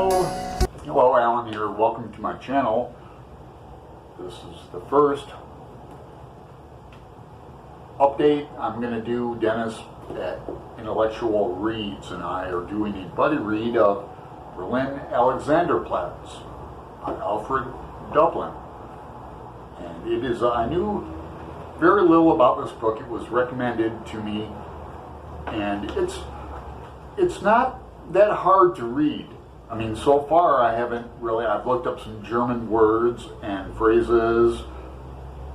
Hello, Alan here. Welcome to my channel. This is the first update I'm going to do. Dennis at Intellectual Reads and I are doing a buddy read of Berlin Alexanderplatz by Alfred, Döblin. And it is, I knew very little about this book. It was recommended to me, and it's not that hard to read. I mean, so far I've looked up some German words and phrases.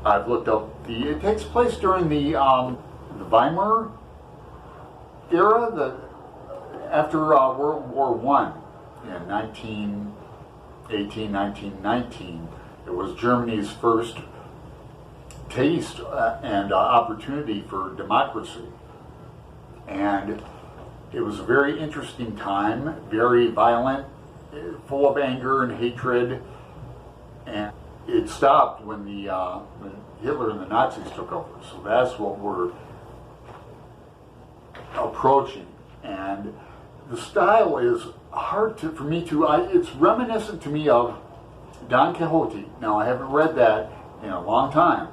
I've looked up it takes place during the Weimar era, after World War I in 1918, 1919. It was Germany's first taste and opportunity for democracy. And it was a very interesting time, very violent, full of anger and hatred, and it stopped when when Hitler and the Nazis took over. So that's what we're approaching. And the style is hard for me to, it's reminiscent to me of Don Quixote. Now, I haven't read that in a long time,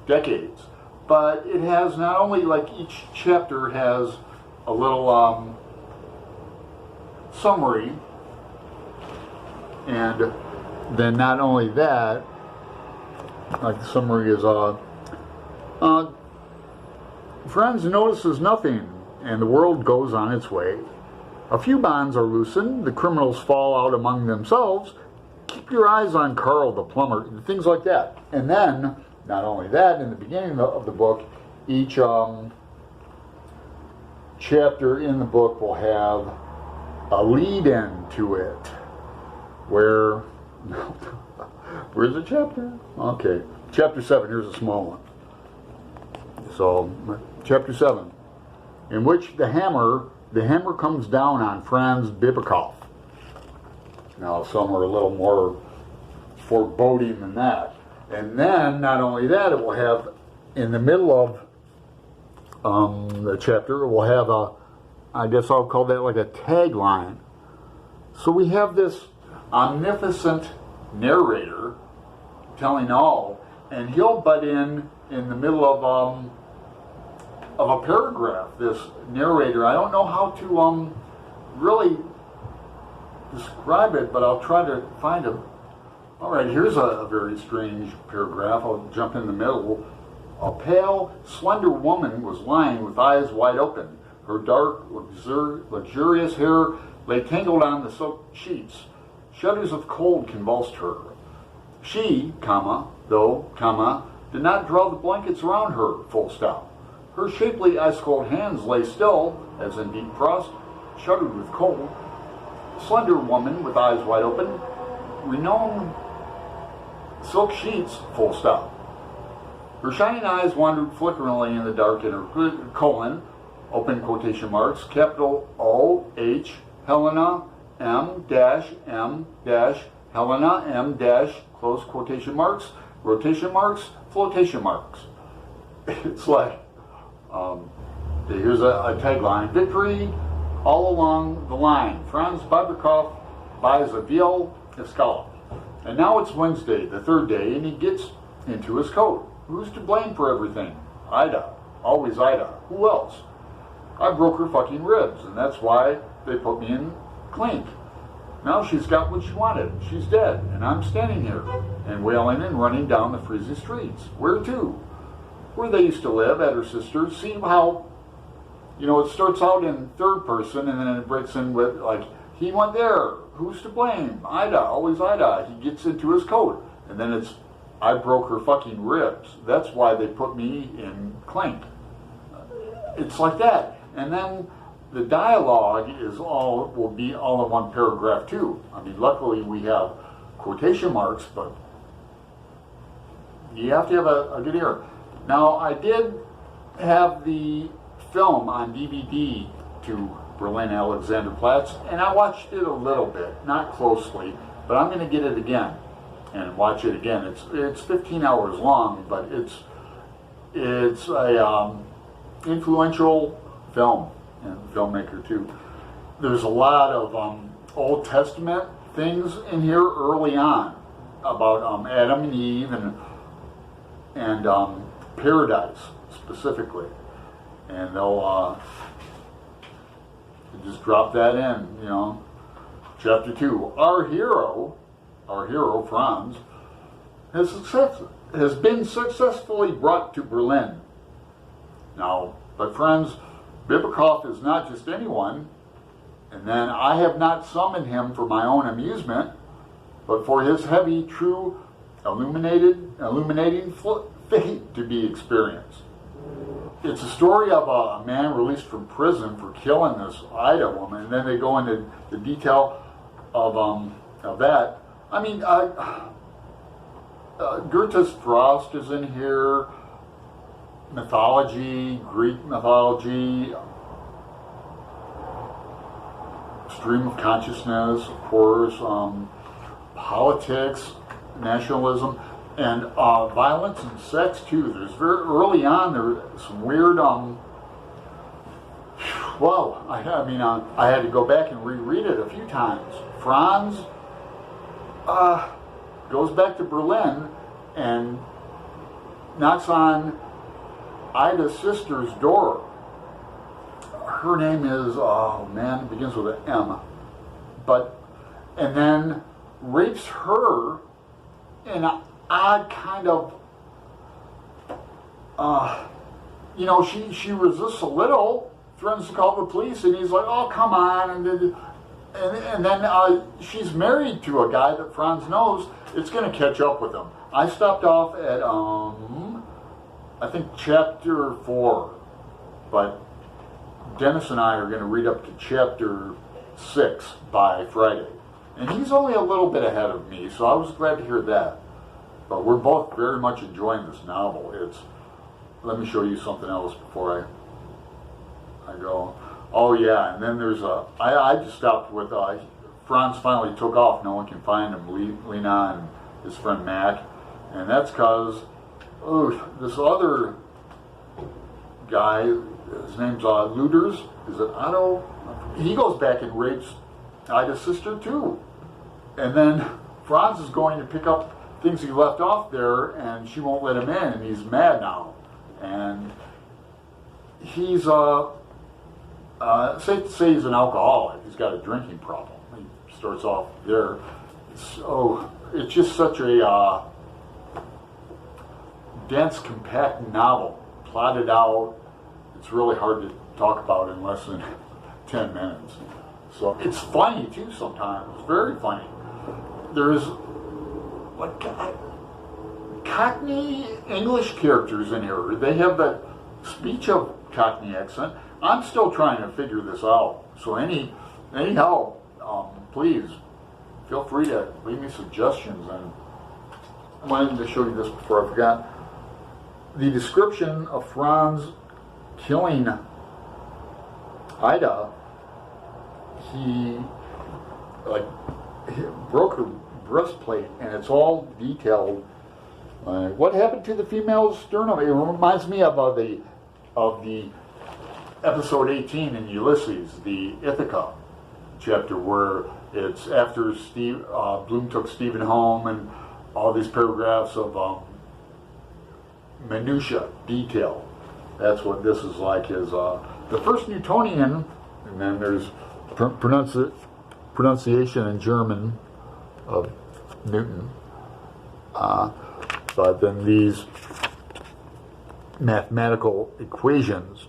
decades. But it has not only, like, each chapter has a little summary, and then not only that, like the summary is, Franz notices nothing, and the world goes on its way. A few bonds are loosened, the criminals fall out among themselves, keep your eyes on Carl the plumber, things like that. And then, not only that, in the beginning of the book, each chapter in the book will have a lead-in to it, where, where's the chapter? Okay, chapter 7, here's a small one. So, chapter 7, in which the hammer comes down on Franz Biberkopf. Now, some are a little more foreboding than that. And then, not only that, it will have, in the middle of the chapter, it will have I guess I'll call that like a tagline. So we have this omnipotent narrator telling all, and he'll butt in the middle of a paragraph, this narrator. I don't know how to really describe it, but I'll try to find him. All right, here's a very strange paragraph. I'll jump in the middle. A pale, slender woman was lying with eyes wide open. Her dark, luxurious hair lay tangled on the soaked sheets. Shudders of cold convulsed her. She, did not draw the blankets around her, full stop. Her shapely ice-cold hands lay still, as in deep frost, shuddered with cold. Slender woman with eyes wide open, renowned silk sheets, full stop. Her shining eyes wandered flickeringly in the dark, and her colon, open quotation marks, capital O-H, Helena, M-M, Helena, M-, close quotation marks, rotation marks, flotation marks. It's like, here's a tagline, victory all along the line. Franz Biberkopf buys a veal escalope. And now it's Wednesday, the third day, and he gets into his coat. Who's to blame for everything? Ida. Always Ida. Who else? I broke her fucking ribs, and that's why they put me in clink. Now she's got what she wanted. She's dead, and I'm standing here, and wailing and running down the freezing streets. Where to? Where they used to live, at her sister's. See how, it starts out in third person, and then it breaks in with, like, he went there. Who's to blame? Ida. Always Ida. He gets into his coat, and then it's, I broke her fucking ribs. That's why they put me in clink. It's like that. And then the dialogue will be all in one paragraph too. I mean, luckily we have quotation marks, but you have to have a good ear. Now, I did have the film on DVD to Berlin Alexanderplatz, and I watched it a little bit, not closely, but I'm going to get it again and watch it again. It's 15 hours long, but it's a influential film and filmmaker too. There's a lot of Old Testament things in here early on about Adam and Eve and paradise specifically, and they'll just drop that in, you know. Chapter 2. Our hero Franz, has been successfully brought to Berlin. Now, but friends, Bibikoff is not just anyone, and then I have not summoned him for my own amusement, but for his heavy, true, illuminating fate to be experienced. It's a story of a man released from prison for killing this Ida woman, and then they go into the detail of that. I mean, Goethe's Faust is in here, mythology, Greek mythology, stream of consciousness, of course, politics, nationalism, and violence and sex too. There's very early on there's some weird well, I had to go back and reread it a few times. Franz goes back to Berlin and knocks on Ida's sister's door. Her name is, oh man, it begins with an M. And then rapes her in an odd kind of, you know, she resists a little, threatens to call the police, and he's like, oh, come on. And then she's married to a guy that Franz knows. It's going to catch up with him. I stopped off at, I think, chapter 4. But Dennis and I are going to read up to chapter 6 by Friday. And he's only a little bit ahead of me, so I was glad to hear that. But we're both very much enjoying this novel. Let me show you something else before I go. Oh yeah, and then there's I just stopped with, Franz finally took off, no one can find him, Lena and his friend Mac. And that's because, this other guy, his name's Luders, is it Otto? He goes back and rapes Ida's sister too. And then Franz is going to pick up things he left off there, and she won't let him in, and he's mad now. And he's, safe to say he's an alcoholic. He's got a drinking problem. He starts off there. So it's just such a dense, compact novel, plotted out. It's really hard to talk about in less than 10 minutes. So it's funny too sometimes. It's very funny. There's like Cockney English characters in here. They have that speech of Cockney accent. I'm still trying to figure this out. So any help, please feel free to leave me suggestions. And I wanted to show you this before I forgot. The description of Franz killing Ida, he broke her breastplate, and it's all detailed. What happened to the female's sternum? It reminds me of the episode 18 in Ulysses, the Ithaca chapter, where it's after Bloom took Stephen home, and all these paragraphs of minutia, detail. That's what this is like. Is the first Newtonian, and then there's pronunciation in German of Newton. But then these mathematical equations,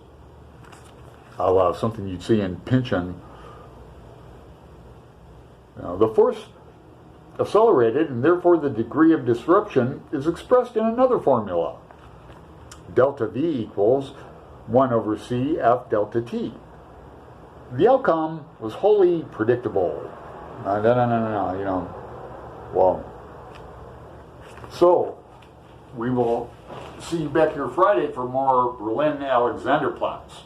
something you'd see in Pynchon. The force accelerated, and therefore the degree of disruption is expressed in another formula. Delta V equals 1 over C F delta T. The outcome was wholly predictable. No, well. So, we will see you back here Friday for more Berlin Alexanderplatz.